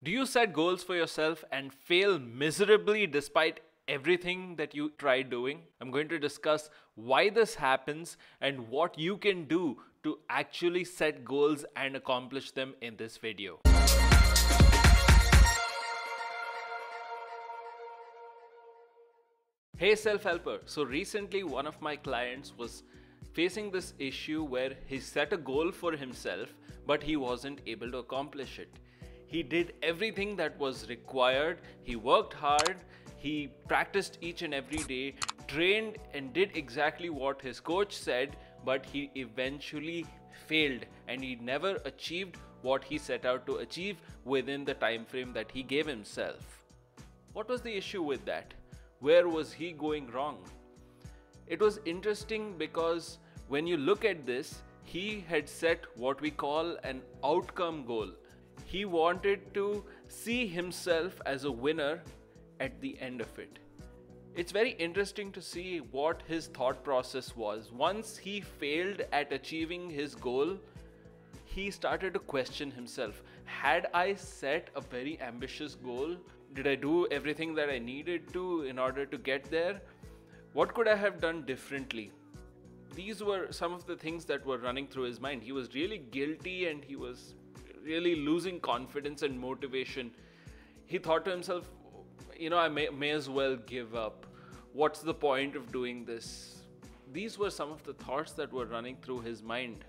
Do you set goals for yourself and fail miserably despite everything that you try doing? I'm going to discuss why this happens and what you can do to actually set goals and accomplish them in this video. Hey self-helper. So recently one of my clients was facing this issue where he set a goal for himself but he wasn't able to accomplish it. He did everything that was required, he worked hard, he practiced each and every day, trained and did exactly what his coach said, but he eventually failed and he never achieved what he set out to achieve within the time frame that he gave himself. What was the issue with that? Where was he going wrong? It was interesting because when you look at this, he had set what we call an outcome goal. He wanted to see himself as a winner at the end of it. It's very interesting to see what his thought process was. Once he failed at achieving his goal, he started to question himself. Had I set a very ambitious goal? Did I do everything that I needed to in order to get there? What could I have done differently? These were some of the things that were running through his mind. He was really guilty and he was really losing confidence and motivation. He thought to himself, I may as well give up. What's the point of doing this? These were some of the thoughts that were running through his mind.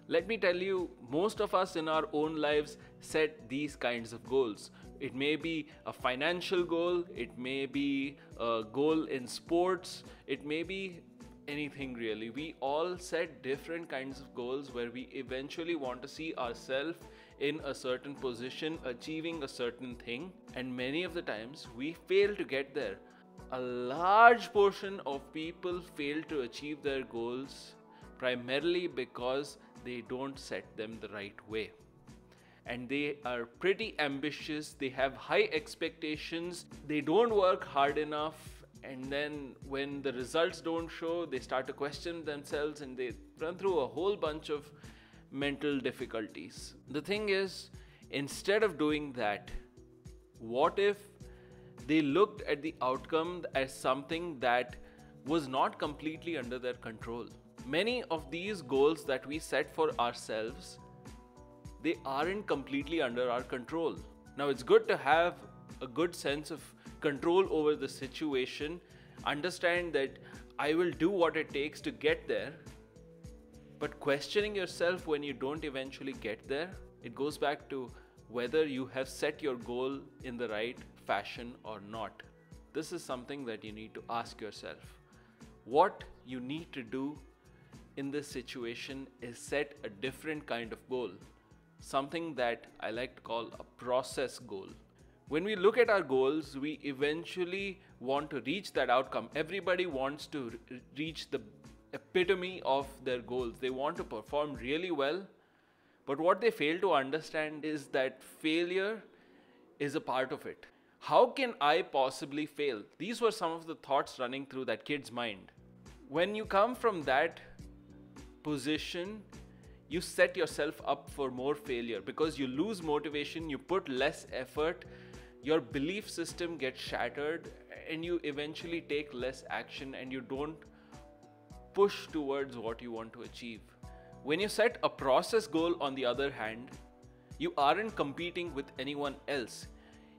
Let me tell you, most of us in our own lives set these kinds of goals. It may be a financial goal, it may be a goal in sports, it may be anything really. We all set different kinds of goals where we eventually want to see ourselves in a certain position, achieving a certain thing, and many of the times we fail to get there. A large portion of people fail to achieve their goals primarily because they don't set them the right way. And they are pretty ambitious, they have high expectations, they don't work hard enough, and then when the results don't show, they start to question themselves and they run through a whole bunch of mental difficulties. The thing is, instead of doing that, what if they looked at the outcome as something that was not completely under their control? Many of these goals that we set for ourselves, they aren't completely under our control. Now, it's good to have a good sense of control over the situation, understand that I will do what it takes to get there, but questioning yourself when you don't eventually get there, it goes back to whether you have set your goal in the right fashion or not. This is something that you need to ask yourself. What you need to do in this situation is set a different kind of goal, something that I like to call a process goal. When we look at our goals, we eventually want to reach that outcome. Everybody wants to reach the epitome of their goals. They want to perform really well, but what they fail to understand is that failure is a part of it. How can I possibly fail? These were some of the thoughts running through that kid's mind. When you come from that position, you set yourself up for more failure because you lose motivation, you put less effort, your belief system gets shattered, and you eventually take less action and you don't push towards what you want to achieve. When you set a process goal, on the other hand, you aren't competing with anyone else.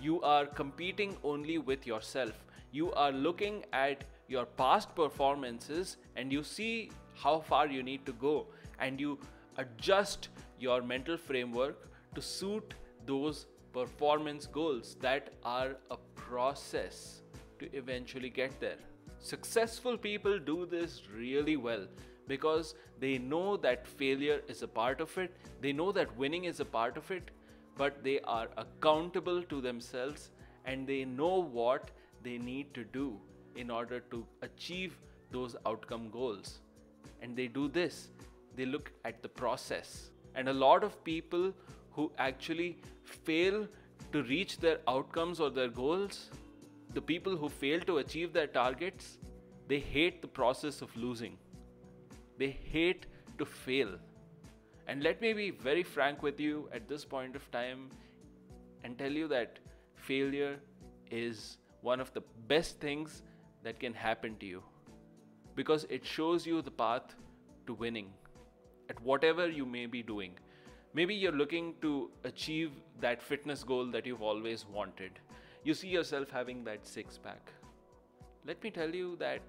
You are competing only with yourself. You are looking at your past performances and you see how far you need to go, and you adjust your mental framework to suit those performance goals that are a process to eventually get there. Successful people do this really well because they know that failure is a part of it, they know that winning is a part of it, but they are accountable to themselves and they know what they need to do in order to achieve those outcome goals. And they do this. They look at the process. And a lot of people who actually fail to reach their outcomes or their goals, the people who fail to achieve their targets, they hate the process of losing. They hate to fail. And let me be very frank with you at this point of time. and tell you that failure is one of the best things that can happen to you, because it shows you the path to winning at whatever you may be doing. Maybe you're looking to achieve that fitness goal that you've always wanted. You see yourself having that six pack. Let me tell you that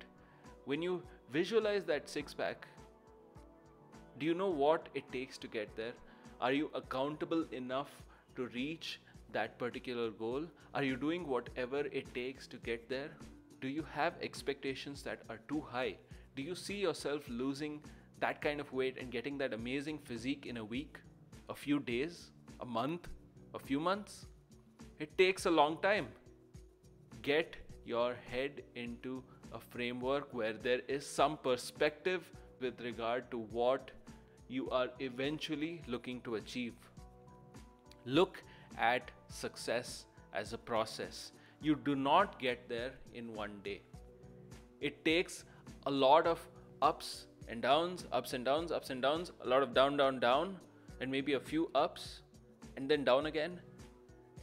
when you visualize that six pack, do you know what it takes to get there? Are you accountable enough to reach that particular goal? Are you doing whatever it takes to get there? Do you have expectations that are too high? Do you see yourself losing that kind of weight and getting that amazing physique in a week, a few days, a month, a few months? It takes a long time. Get your head into a framework where there is some perspective with regard to what you are eventually looking to achieve. Look at success as a process. You do not get there in one day. It takes a lot of ups and downs, ups and downs, ups and downs, a lot of down, down, down, and maybe a few ups, and then down again,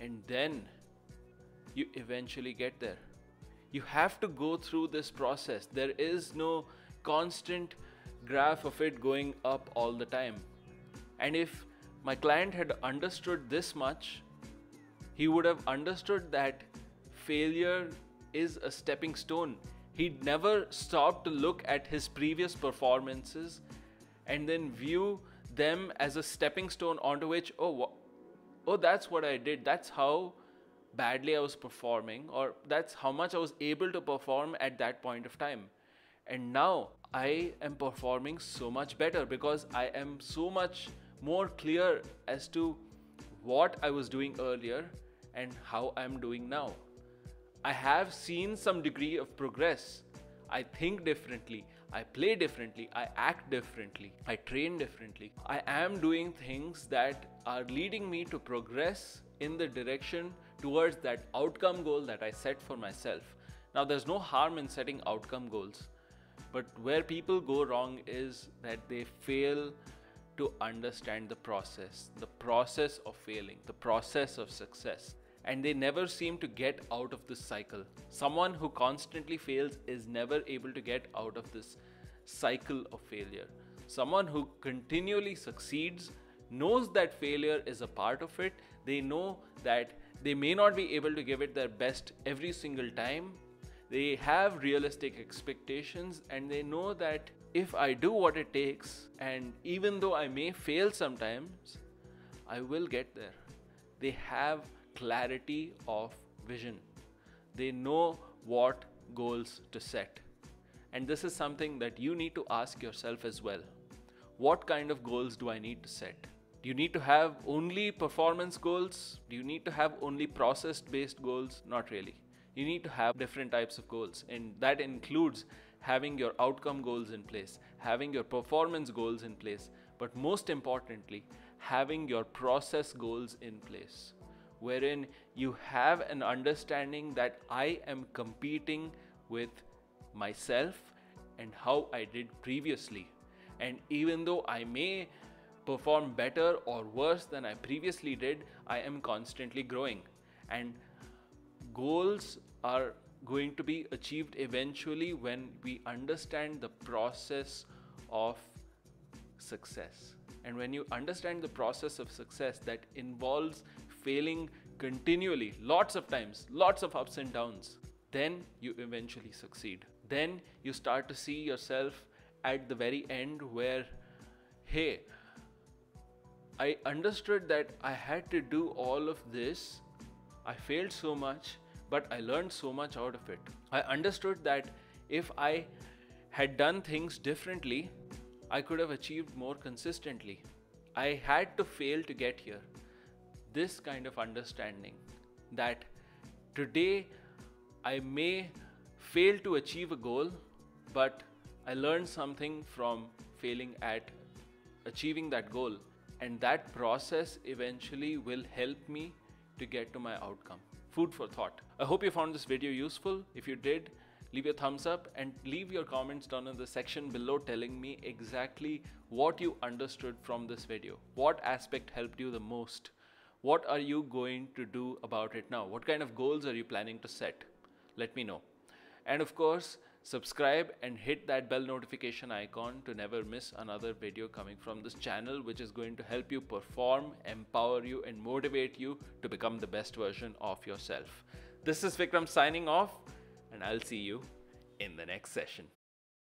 and then you eventually get there. You have to go through this process. There is no constant graph of it going up all the time. And if my client had understood this much, he would have understood that failure is a stepping stone. He'd never stopped to look at his previous performances and then view them as a stepping stone onto which, oh, that's what I did. That's how badly I was performing, or that's how much I was able to perform at that point of time. And now I am performing so much better because I am so much more clear as to what I was doing earlier and how I'm doing now. I have seen some degree of progress. I think differently, I play differently, I act differently, I train differently. I am doing things that are leading me to progress in the direction towards that outcome goal that I set for myself. Now, there's no harm in setting outcome goals, but where people go wrong is that they fail to understand the process of failing, the process of success. And they never seem to get out of this cycle. Someone who constantly fails is never able to get out of this cycle of failure. Someone who continually succeeds knows that failure is a part of it. They know that they may not be able to give it their best every single time. They have realistic expectations, and they know that if I do what it takes, and even though I may fail sometimes, I will get there. They have clarity of vision. They know what goals to set. And this is something that you need to ask yourself as well. What kind of goals do I need to set? Do you need to have only performance goals? Do you need to have only process-based goals? Not really. You need to have different types of goals, and that includes having your outcome goals in place, having your performance goals in place, but most importantly, having your process goals in place, wherein you have an understanding that I am competing with myself and how I did previously. And even though I may perform better or worse than I previously did, I am constantly growing. And goals are going to be achieved eventually when we understand the process of success. And when you understand the process of success that involves failing continually, lots of times, lots of ups and downs, then you eventually succeed. Then you start to see yourself at the very end where, hey, I understood that I had to do all of this. I failed so much, but I learned so much out of it. I understood that if I had done things differently, I could have achieved more consistently. I had to fail to get here. This kind of understanding that today I may fail to achieve a goal, but I learned something from failing at achieving that goal, and that process eventually will help me to get to my outcome. Food for thought. I hope you found this video useful. If you did, leave a thumbs up and leave your comments down in the section below telling me exactly what you understood from this video. What aspect helped you the most? What are you going to do about it now? What kind of goals are you planning to set? Let me know. And of course, subscribe and hit that bell notification icon to never miss another video coming from this channel, which is going to help you perform, empower you, and motivate you to become the best version of yourself. This is Vikram signing off, and I'll see you in the next session.